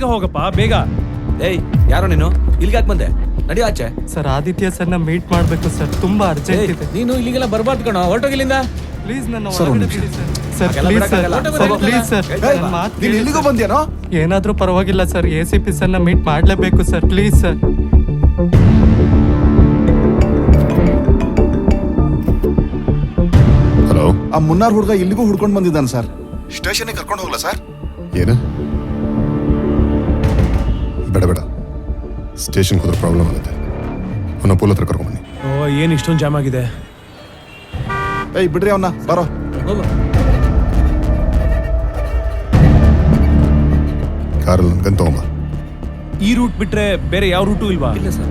ಬೇಗ ಹೋಗಪ್ಪ ಬೇಗ. ಏಯ್ ಯಾರೋ ನೀನು ಇಲ್ಲಿಗೆ ಯಾಕೆ ಬಂದೆ? ನಡಿ ಆಚೆ. ಸರ್ ಆದಿತ್ಯ ಸರ್ನ ಮೀಟ್ ಮಾಡಬೇಕು ಸರ್, ತುಂಬಾ ಅರ್ಜೆಂಟ್ ಇದೆ. ನೀನು ಇಲ್ಲಿಗೆಲ್ಲ ಬರ್ಬಾರ್ದು ಕಣೋ, ಹೊರಟೋಗಿಲ್ಲಿಂದ. ಪ್ಲೀಸ್ ನನ್ನ ಸರ್, ಒಳಗಡೆ ಒಂದು ಬಿಡಿ ಸರ್. ಸರ್ ಹಾಗೆಲ್ಲ ಪ್ಲೀಸ್ ಸರ್, ಬಿಡಕ್ಕಾಗಲ್ಲ. ಸರ್ ಪ್ಲೀಸ್ ಸರ್, ನನ್ನ ಮಾತು ನೀನು ಕೇಳಿ ಇಲ್ಲಿಗೂ ಸರ್. ಬಂದ್ಯಾನೋ? ಏನಾದ್ರೂ ಪರವಾಗಿಲ್ಲ ಸರ್, ACP ಸರ್ನ ಮೀಟ್ ಮಾಡಲೇಬೇಕು ಸರ್, ಪ್ಲೀಸ್ ಸರ್. ಹಲೋ, ಆ ಮುನ್ನಾರ್ ಹುಡುಗ ಇಲ್ಲಿಗೂ ಹುಡ್ಕೊಂಡು ಬಂದಿದ್ದಾನೆ ಸರ್. ಸ್ಟೇಷನ್ಗೆ ಕರ್ಕೊಂಡು ಹೋಗ್ಲಾ ಸರ್? ಏನು? ಬೇಡ ಬೇಡ, ಸ್ಟೇಷನ್ ಹೋದ್ರೆ ಪ್ರಾಬ್ಲಮ್ ಆಗುತ್ತೆ. ಅವನ ಪೋಲ್ ಹತ್ರ ಕರ್ಕೊಂಡ್ಬನ್ನಿ. ಓ ಏನ್ ಇಷ್ಟೊಂದು ಜಾಮ್ ಆಗಿದೆ. ಏಯ್ ಬಿಡ್ರಿ ಅವನ್ನ, ಬರೋ. ಹೋಗು. ಕಾರಲ್ಲಿ ನನ್ನ ಗನ್ ತಗೊಂಬ. ಈ ರೂಟ್ ಬಿಟ್ರೆ ಬೇರೆ ಯಾವ ರೂಟು ಇಲ್ವಾ? ಇಲ್ಲ ಸರ್.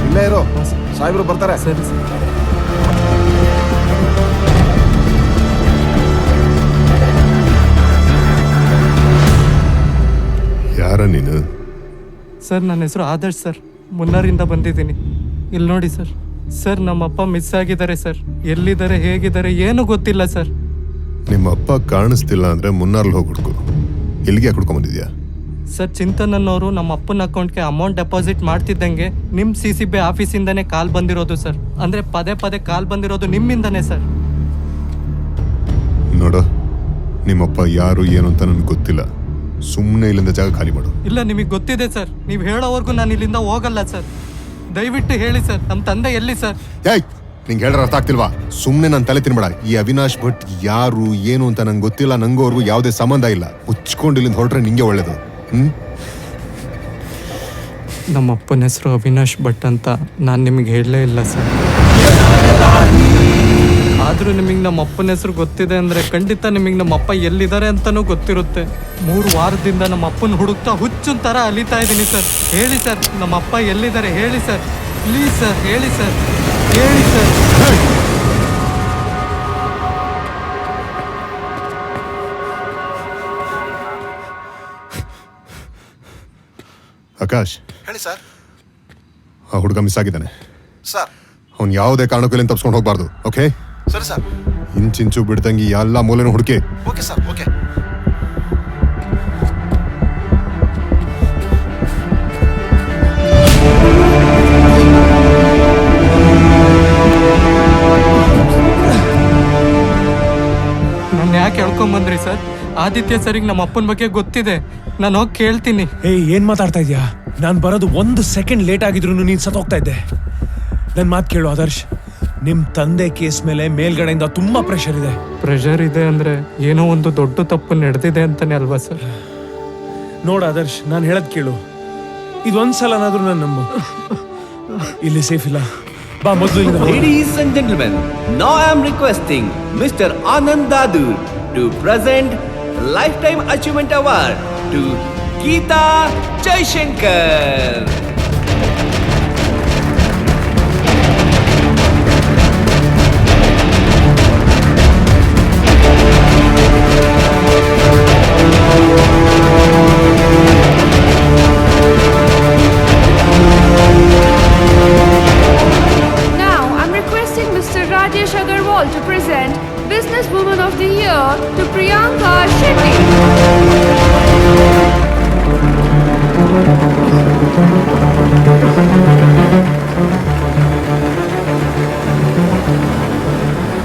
ಇಲ್ಲೇ ಇರೋ, ಸಾಹೇಬ್ರು ಬರ್ತಾರೆ. ಸರಿ ಸರ್. ಯಾರ ನೀನು? ಸರ್ ನನ್ನ ಹೆಸರು ಆದರ್ಶ್ ಸರ್, ಮುನ್ನಾರಿಂದ ಬಂದಿದ್ದೀನಿ. ಇಲ್ಲಿ ನೋಡಿ ಸರ್. ಸರ್ ನಮ್ಮಪ್ಪ ಮಿಸ್ ಆಗಿದ್ದಾರೆ ಸರ್, ಎಲ್ಲಿದ್ದಾರೆ ಹೇಗಿದ್ದಾರೆ ಏನೂ ಗೊತ್ತಿಲ್ಲ ಸರ್. ನಿಮ್ಮ ಅಪ್ಪ ಕಾಣಿಸ್ತಿಲ್ಲ ಅಂದ್ರೆ ಮುನ್ನಾರ್ಲ್ ಹೋಗಿ ಹುಡ್ಕು. ಇಲ್ಲಿಗೆ ಯಾಕೆ ಹುಡ್ಕೊಂಬಂದಿದ್ಯಾ? ಸರ್ ಚಿಂತನ್ ಅನ್ನೋರು ನಮ್ಮ ಅಪ್ಪನ ಅಕೌಂಟ್ಗೆ ಅಮೌಂಟ್ ಡೆಪಾಸಿಟ್ ಮಾಡ್ತಿದ್ದಂಗೆ ನಿಮ್ಮ CCB ಆಫೀಸಿಂದನೇ ಕಾಲ್ ಬಂದಿರೋದು ಸರ್. ಅಂದರೆ ಪದೇ ಪದೇ ಕಾಲ್ ಬಂದಿರೋದು ನಿಮ್ಮಿಂದನೇ ಸರ್. ನೋಡು, ನಿಮ್ಮಪ್ಪ ಯಾರು ಏನು ಅಂತ ನನಗೆ ಗೊತ್ತಿಲ್ಲ. ಸುಮ್ಮನೆ ಇಲ್ಲಿಂದ ಜಾಗ ಖಾಲಿ ಮಾಡು. ಇಲ್ಲ ನಿಮಗೆ ಗೊತ್ತಿದೆ ಸರ್, ನೀವು ಹೇಳೋವರೆಗೂ ನಾನು ಇಲ್ಲಿಂದ ಹೋಗಲ್ಲ ಸರ್. ದಯವಿಟ್ಟು ಹೇಳಿ ಸರ್, ನಮ್ಮ ತಂದೆ ಎಲ್ಲಿ ಸರ್? ಏಯ್, ನಿಂಗೆ ಹೇಳಿದ್ರೆ ಅರ್ಥ ಆಗ್ತಿಲ್ವಾ? ಸುಮ್ಮನೆ ನನ್ನ ತಲೆ ತಿನ್ಬೇಡ. ಈ ಅವಿನಾಶ್ ಭಟ್ ಯಾರು ಏನು ಅಂತ ನಂಗೆ ಗೊತ್ತಿಲ್ಲ, ನಂಗೂ ಅವ್ರಿಗೂ ಯಾವುದೇ ಸಂಬಂಧ ಇಲ್ಲ. ಮುಚ್ಕೊಂಡು ಇಲ್ಲಿಂದ ಹೊರಟ್ರೆ ನಿಂಗೆ ಒಳ್ಳೇದು. ನಮ್ಮ ಅಪ್ಪನ ಹೆಸರು ಅವಿನಾಶ್ ಭಟ್ ಅಂತ ನಾನು ನಿಮಗೆ ಹೇಳಲೇ ಇಲ್ಲ ಸರ್. ಆದರೂ ನಿಮಗೆ ನಮ್ಮ ಅಪ್ಪನ ಹೆಸರು ಗೊತ್ತಿದೆ ಅಂದರೆ ಖಂಡಿತ ನಿಮಗೆ ನಮ್ಮ ಅಪ್ಪ ಎಲ್ಲಿದ್ದಾರೆ ಅಂತಲೂ ಗೊತ್ತಿರುತ್ತೆ. 3 ವಾರದಿಂದ ನಮ್ಮ ಅಪ್ಪನ ಹುಡುಕ್ತಾ ಹುಚ್ಚುನ್ ಥರ ಅಲಿತಾ ಇದ್ದೀನಿ ಸರ್. ಹೇಳಿ ಸರ್, ನಮ್ಮ ಅಪ್ಪ ಎಲ್ಲಿದ್ದಾರೆ ಹೇಳಿ ಸರ್, ಪ್ಲೀಸ್ ಸರ್, ಹೇಳಿ ಸರ್, ಹೇಳಿ ಸರ್. ಆಕಾಶ್, ಹೇಳಿ ಸರ್. ಆ ಹುಡುಗ ಮಿಸ್ ಆಗಿದ್ದಾನೆ ಸರ್. ಅವ್ನು ಯಾವುದೇ ಕಾರಣಕ್ಕೂ ಇಲ್ಲಿಂದ ತಪ್ಸ್ಕೊಂಡು ಹೋಗ್ಬಾರ್ದು. ಓಕೆ? ಸರಿ ಸರ್. ಇಂಚಿಂಚು ಬಿಡ್ದಂಗೆ ಎಲ್ಲ ಮೂಲೆನೂ ಹುಡುಕಿ. Okay sir, okay. ನನ್ನ ಯಾಕೆ ಹೇಳ್ಕೊಂಬಂದ್ರಿ ಸರ್? ಆದಿತ್ಯ ಸರಿಗೆ ನಮ್ಮ ಅಪ್ಪನ ಬಗ್ಗೆ ಗೊತ್ತಿದೆ, ನಾನು ಹೋಗಿ ಕೇಳ್ತೀನಿ. ಏಯ್ ಏನ್ ಮಾತಾಡ್ತಾ ಇದ್ಯಾ? ನಾನು ಬರೋದು 1 ಸೆಕೆಂಡ್ ಲೇಟ್ ಆಗಿದ್ರು ನೀನ್ ಸತ್ತೋಗ್ತಾ ಇದ್ದೆ. ನನ್ ಮಾತು ಕೇಳು ಆದರ್ಶ್, ನಿಮ್ ತಂದೆ ಕೇಸ್ ಮೇಲೆ ಮೇಲ್ಗಡೆಯಿಂದ ತುಂಬಾ ಪ್ರೆಷರ್ ಇದೆ. ಪ್ರೆಷರ್ ಇದೆ ಅಂದ್ರೆ ಏನೋ ಒಂದು ದೊಡ್ಡ ತಪ್ಪು ನಡೆದಿದೆ ಅಂತಾನೆ ಅಲ್ವಾ ಸರ್? ನೋಡ ಆದರ್ಶ್, ನಾನು ಹೇಳದ್ ಕೇಳು. ಇದೊಂದ್ಸಲನಾದ್ರೂ ನಾನು ನಂಬು. ಇಲ್ಲಿ ಸೇಫ್ ಇಲ್ಲ, ಬಾ ಮೊದಲು ಇಲ್ಲಿಂದ ಹೋಗು. Ladies and gentlemen, now I am requesting Mr. Anand Dadur to present Lifetime Achievement Award to Geeta Jaishankar. Now, I'm requesting Mr. Rajesh Agarwal to present Business Woman of the Year to Priyanka Shetty.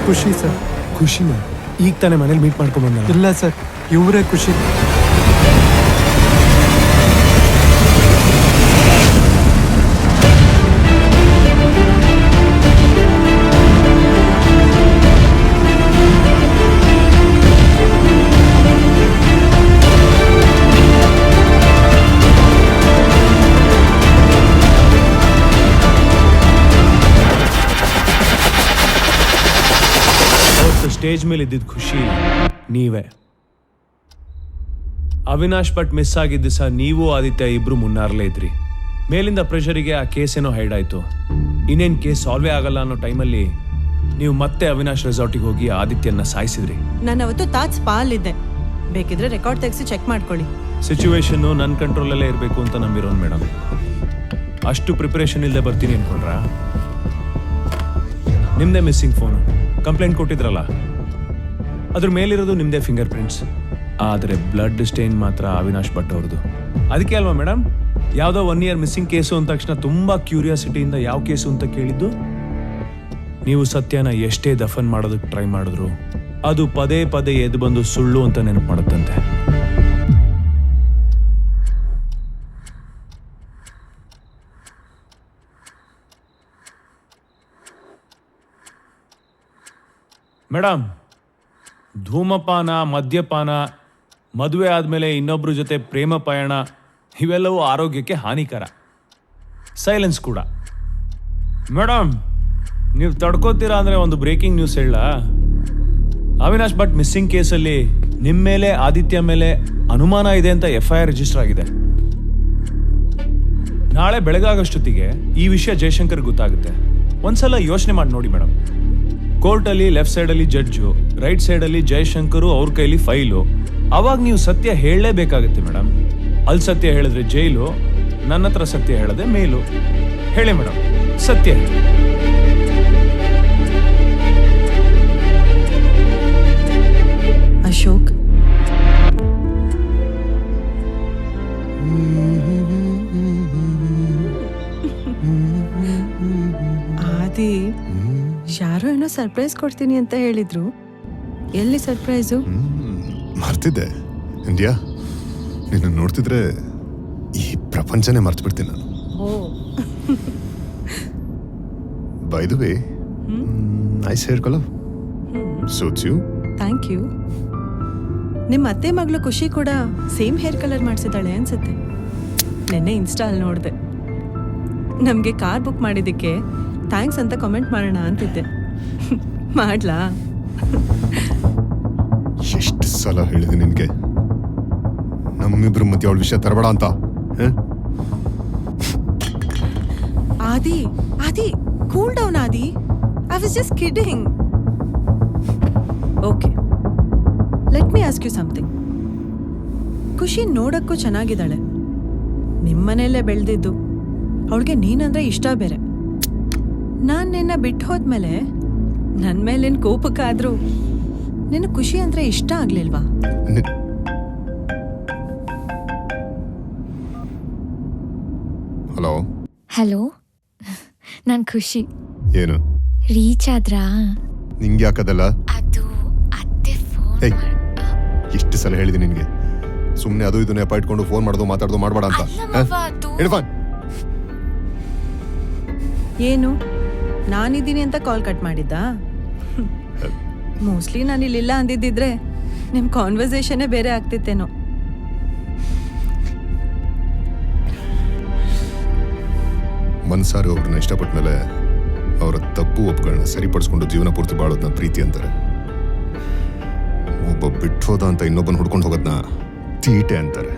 ಖುಷಿ sir. ಖುಷಿನ ಈಗ ತಾನೇ ಮನೇಲಿ meet ಮಾಡ್ಕೊಂಡ್ ಬಂದ. ಇಲ್ಲ sir, ಇವರೇ ಖುಷಿ. Stage ಮೇಲೆ ಇದ್ದಿದ್ದು ಖುಷಿ ನೀವೇ. ಅವಿನಾಶ್ ಭಟ್ ಮಿಸ್ ಆಗಿದ್ದ ದಿವಸ ನೀವು ಆದಿತ್ಯ ಇಬ್ರು ಮುನ್ನಾರ್ಲೇ ಇದ್ರಿ. ಮೇಲಿಂದ ಪ್ರೆಷರಿಗೆ ಆ ಕೇಸ್ ಏನೋ ಹೈಡ್ ಆಯ್ತು. ಇನ್ನೇನು ಕೇಸ್ ಸಾಲ್ವೇ ಆಗಲ್ಲ ಅನ್ನೋ ಟೈಮಲ್ಲಿ ನೀವು ಮತ್ತೆ ಅವಿನಾಶ್ ರೆಸಾರ್ಟಿಗೆ ಹೋಗಿ ಆದಿತ್ಯನ ಸಾಯಿಸಿದ್ರಿ. ನಾನು ಅವತ್ತು ತಾಜ್ ಸ್ಪಾಲ್ ಇದ್ದೆ, ಬೇಕಿದ್ರೆ ರೆಕಾರ್ಡ್ ತೆಗೆಸಿ ಚೆಕ್ ಮಾಡ್ಕೊಳ್ಳಿ. ಸಿಚುವೇಶನ್ ನನ್ನ ಕಂಟ್ರೋಲಲ್ಲೇ ಇರಬೇಕು ಅಂತ ನಂಬಿರೋನು ಮೇಡಮ್. ಅಷ್ಟು ಪ್ರಿಪರೇಷನ್ ಇಲ್ಲದೆ ಬರ್ತೀನಿ ಅನ್ಕೊಂಡ್ರಾ? ನಿಮ್ಮದೇ ಮಿಸ್ಸಿಂಗ್ ಫೋನು ಕಂಪ್ಲೇಂಟ್ ಕೊಟ್ಟಿದ್ರಲ್ಲ ಅದ್ರ ಮೇಲಿರೋದು ನಿಮ್ಮದೇ ಫಿಂಗರ್ ಪ್ರಿಂಟ್ಸ್. ಆದರೆ ಬ್ಲಡ್ ಸ್ಟೇನ್ ಮಾತ್ರ ಅವಿನಾಶ್ ಭಟ್ ಅವ್ರದ್ದು. ಅದಕ್ಕೆ ಅಲ್ವಾ ಮೇಡಮ್ ಯಾವುದೋ 1 year ಮಿಸ್ಸಿಂಗ್ ಕೇಸು ಅಂದ ತಕ್ಷಣ ತುಂಬ ಕ್ಯೂರಿಯಾಸಿಟಿಯಿಂದ ಯಾವ ಕೇಸು ಅಂತ ಕೇಳಿದ್ದು. ನೀವು ಸತ್ಯನ ಎಷ್ಟೇ ದಫನ್ ಮಾಡೋದಕ್ಕೆ ಟ್ರೈ ಮಾಡಿದ್ರು ಅದು ಪದೇ ಪದೇ ಎದ್ದು ಬಂದು ಸುಳ್ಳು ಅಂತ ನೆನಪು ಮಾಡುತ್ತಂತೆ. ಮೇಡಮ್, ಧೂಮಪಾನ, ಮದ್ಯಪಾನ, ಮದುವೆ ಆದಮೇಲೆ ಇನ್ನೊಬ್ಬರ ಜೊತೆ ಪ್ರೇಮ ಪಯಣ ಇವೆಲ್ಲವೂ ಆರೋಗ್ಯಕ್ಕೆ ಹಾನಿಕರ. ಸೈಲೆನ್ಸ್ ಕೂಡ. ಮೇಡಮ್, ನೀವು ತಡ್ಕೋತೀರಾ ಅಂದರೆ ಒಂದು ಬ್ರೇಕಿಂಗ್ ನ್ಯೂಸ್ ಹೇಳ. ಅವಿನಾಶ್ ಭಟ್ ಮಿಸ್ಸಿಂಗ್ ಕೇಸಲ್ಲಿ ನಿಮ್ಮ ಮೇಲೆ, ಆದಿತ್ಯ ಮೇಲೆ ಅನುಮಾನ ಇದೆ ಅಂತ FIR ರಿಜಿಸ್ಟರ್ ಆಗಿದೆ. ನಾಳೆ ಬೆಳಗಾಗಷ್ಟೊತ್ತಿಗೆ ಈ ವಿಷಯ ಜಯಶಂಕರ್ ಗೊತ್ತಾಗುತ್ತೆ. ಒಂದ್ಸಲ ಯೋಚನೆ ಮಾಡಿ ನೋಡಿ ಮೇಡಮ್. ಕೋರ್ಟಲ್ಲಿ ಲೆಫ್ಟ್ ಸೈಡಲ್ಲಿ ಜಡ್ಜು, ರೈಟ್ ಸೈಡಲ್ಲಿ ಜಯಶಂಕರು, ಅವ್ರ ಕೈಲಿ ಫೈಲು. ಅವಾಗ ನೀವು ಸತ್ಯ ಹೇಳಲೇಬೇಕಾಗುತ್ತೆ ಮೇಡಮ್. ಅಲ್ಲಿ ಸತ್ಯ ಹೇಳಿದ್ರೆ ಜೈಲು, ನನ್ನ ಹತ್ರ ಸತ್ಯ ಹೇಳದೆ ಮೇಲು. ಹೇಳಿ ಮೇಡಮ್, ಸತ್ಯ ಹೇಳಿ. ಅಶೋಕ್, ಆದಿ ಯಾರೋ ಏನೋ ಸರ್ಪ್ರೈಸ್ ಕೊಡ್ತೀನಿ ಅಂತ ಹೇಳಿದ್ರು. ಎಲ್ಲಿ ಸರ್ಪ್ರೈಸು? ಮರ್ತಿದ್ದೆ ಇಂಡಿಯಾ. ನಿನ್ನ ನೋಡ್ತಿದ್ರೆ ಈ ಪ್ರಪಂಚನೇ ಮರ್ತು ಬಿಡ್ತೀನಿ ನಾನು. ಓ, by the way, nice hair colour, suits you. Thank you. ನಿಮ್ಮ ಅತ್ತೆ ಮಗಳು ಖುಷಿ ಕೂಡ ಸೇಮ್ ಹೇರ್ ಕಲರ್ ಮಾಡಿಸಿದಾಳೆ ಅನ್ಸುತ್ತೆ. ನೆನ್ನೆ ಇನ್ಸ್ಟಾ ಅಲ್ಲಿ ನೋಡಿದೆ. ನಮಗೆ ಕಾರ್ ಬುಕ್ ಮಾಡಿದ್ದಕ್ಕೆ ಥ್ಯಾಂಕ್ಸ್ ಅಂತ ಕಾಮೆಂಟ್ ಮಾಡೋಣ ಅಂತಿದ್ದೆ. ಮಾಡ್ಲಾ? ಎಷ್ಟು ಸಲ ಹೇಳಿದೆ ನಿನ್ಗೆ ನಮ್ಮಿಬ್ರ ಮಧ್ಯೆ ಅವಳ ವಿಷಯ ತರಬೇಡ ಅಂತ. Adi, Adi, cool down Adi. I was just kidding. Okay, let me ask you something. Khushi ನೋಡಕ್ಕೂ ಚೆನ್ನಾಗಿದ್ದಾಳೆ. ನಿಮ್ಮನೆಯಲ್ಲೇ ಬೆಳೆದಿದ್ದು. ಅವಳಿಗೆ ನೀನಂದ್ರೆ ಇಷ್ಟ ಬೇರೆ. ನಾನು ನಿನ್ನ ಬಿಟ್ಟು ಹೋದ್ಮೇಲೆ ನನ್ನ ಮೇಲಿನ ಕೋಪಕ್ಕಾದ್ರೂ ನಿನ್ನ ಖುಷಿ ಅಂದ್ರೆ ಇಷ್ಟ ಆಗ್ಲಿಲ್ವಾ? ಹಲೋ. ಹಲೋ, ನಾನು ಖುಷಿ. ಏನು ರೀಚ್ ಆದ್ರಾ? ನಿಂಗೆ ಯಾಕದಲ್ಲ? ಅದು ಅತ್ತೆ ಫೋನ್. ಎಷ್ಟು ಸಲ ಹೇಳಿದೆ ನಿನ್ಗೆ ಸುಮ್ಮನೆ ಅದು ಇದನ್ನ ನೆಪ ಇಟ್ಕೊಂಡು ಫೋನ್ ಮಾಡೋದು ಮಾತಾಡೋದು ಮಾಡಬೇಡ ಅಂತ. ಏನು ನಾನಿದ್ದೀನಿ ಅಂತ ಕಾಲ್ ಕಟ್ ಮಾಡಿದ್ದಾ? ಮೋಸ್ಟ್ಲಿ ನಾನು ಇಲ್ಲಿಲ್ಲ ಅಂದಿದ್ದಿದ್ರೆ ನಿಮ್ಮ ಕಾನ್ವರ್ಸೇಷನ್ನೇ ಬೇರೆ ಆಗ್ತಿತ್ತೇನೋ. ಮನ್ಸಾರು ಅವ್ರನ್ನ ಇಷ್ಟಪಟ್ಟ ಮೇಲೆ ಅವರ ತಪ್ಪು ಒಪ್ಪುಗಳನ್ನ ಸರಿಪಡಿಸ್ಕೊಂಡು ಜೀವನ ಪೂರ್ತಿ ಬಾಳೋದನ್ನ ಪ್ರೀತಿ ಅಂತಾರೆ. ಒಬ್ಬ ಬಿಟ್ಟು ಹೋದ ಅಂತ ಇನ್ನೊಬ್ಬನ ಹುಡ್ಕೊಂಡು ಹೋಗೋದನ್ನ ತೀಟೆ ಅಂತಾರೆ.